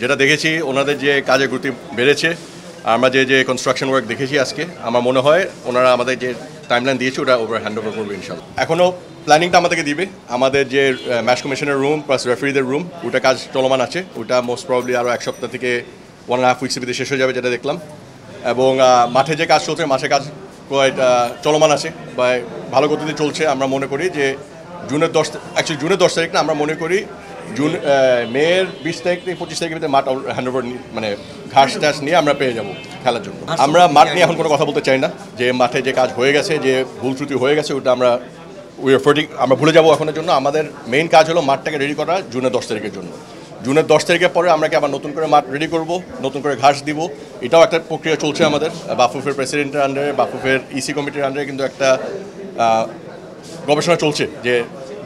যেটা দেখেছি ওনাদের যে কাজের গতি বেড়েছে, আমরা যে কনস্ট্রাকশন ওয়ার্ক দেখেছি আজকে, আমার মনে হয় ওনারা আমাদের যে টাইমলাইন দিয়েছে ওটা ওভার হ্যান্ড ওভার করবে ইনশাল্লাহ। এখনও প্ল্যানিংটা আমাদেরকে দিবে, আমাদের যে ম্যাচ কমিশনের রুম প্লাস রেফারিদের রুম, ওটা কাজ চলমান আছে, ওটা মোস্ট প্রবলি আরও এক সপ্তাহ থেকে 1.5 উইক্সের ভিতরে শেষ হয়ে যাবে যেটা দেখলাম। এবং মাঠে যে কাজ চলছে, মাঠে কাজ চলমান আছে বা ভালো গতিতে চলছে। আমরা মনে করি যে জুনের 10 তারিখ না, আমরা মনে করি মেয়ের 20 তারিখ থেকে 25 তারিখের ভিতরে মাঠ হ্যান্ড ওভার মানে ঘাস টাস নিয়ে আমরা পেয়ে যাব খেলার জন্য। আমরা মাঠ নিয়ে এখন কোনো কথা বলতে চাই না, যে মাঠে যে কাজ হয়ে গেছে, যে ভুল ত্রুটি হয়ে গেছে, ওটা আমরা আমরা ভুলে যাবো এখনের জন্য। আমাদের মেইন কাজ হলো মাঠটাকে রেডি করা জুনের 10 তারিখের জন্য। জুনের 10 তারিখের পরে আমরা কি আবার নতুন করে মাঠ রেডি করব, নতুন করে ঘাস দিব, এটাও একটা প্রক্রিয়া চলছে আমাদের। বাফুফের প্রেসিডেন্টের আন্ডারে, বাফুফের ইসি কমিটির আন্ডারে কিন্তু একটা গবেষণা চলছে যে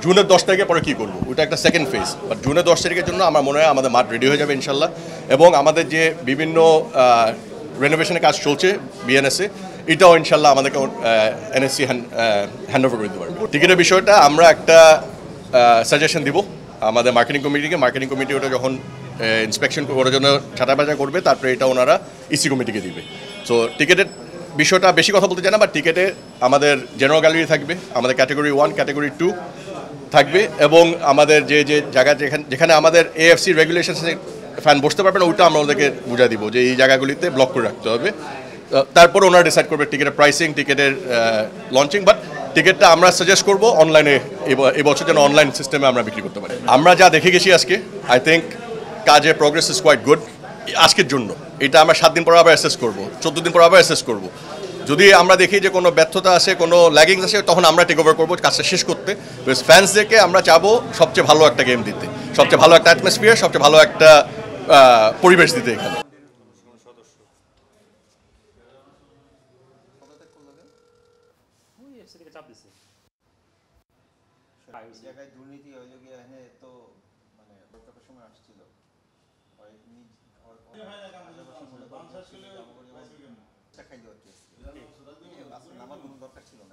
জুনের 10 তারিখের পরে কী করবো, ওটা একটা সেকেন্ড ফেজ। বাট জুনের 10 তারিখের জন্য আমার মনে হয় আমাদের মাঠ রেডি হয়ে যাবে ইনশাল্লাহ। এবং আমাদের যে বিভিন্ন রেনোভেশনের কাজ চলছে বিএনএসে, এটাও ইনশাল্লাহ আমাদেরকে এনএসসি হ্যান্ড ওভার করে দিতে পারবে। টিকিটের বিষয়টা আমরা একটা সাজেশন দিব আমাদের মার্কেটিং কমিটিকে। মার্কেটিং কমিটি ওটা যখন ইন্সপেকশন করার জন্য ছাটাবাজা করবে, তারপরে এটা ওনারা ইসি কমিটিকে দিবে। সো টিকিটের বিষয়টা বেশি কথা বলতে চাই না, বাট টিকিটে আমাদের জেনারেল গ্যালারি থাকবে, আমাদের ক্যাটাগরি 1 ক্যাটাগরি 2 থাকবে, এবং আমাদের যে জায়গা যেখানে আমাদের এএফসি রেগুলেশনসে ফ্যান বসতে পারবে না, ওইটা আমরা ওদেরকে বুঝা দিব যে এই জায়গাগুলিতে ব্লক করে রাখতে হবে। তারপর ওনারা ডিসাইড করবে টিকিটের প্রাইসিং, টিকিটের লঞ্চিং। বাট টিকিটটা আমরা সাজেস্ট করবো অনলাইনে, এবছর যেন অনলাইন সিস্টেমে আমরা বিক্রি করতে পারি। আমরা যা দেখে গেছি আজকে, আই থিঙ্ক কাজের প্রোগ্রেস ইজ কোয়াইট গুড আজকের জন্য। এটা আমরা 7 দিন পর আবার অ্যাসেস করবো, 14 দিন পর আবার অ্যাসেস করবো। যদি আমরা দেখি যে কোনো ব্যর্থতা আসে, কোনো ল্যাগিংস আসে, তখন আমরা টেক ওভার করবো কাজটা শেষ করতে। ফ্যান্সদেরকে আমরা চাবো সবচেয়ে ভালো একটা গেম দিতে, সবচেয়ে ভালো একটা অ্যাটমসফিয়ার, সবচেয়ে ভালো একটা পরিবেশ দিতে এখানে। জায়গায় দুর্নীতি হইল গিয়ে এখানে তো মানে বর্তমানের সময় আসছিল আমার কোনো দরকার ছিল না।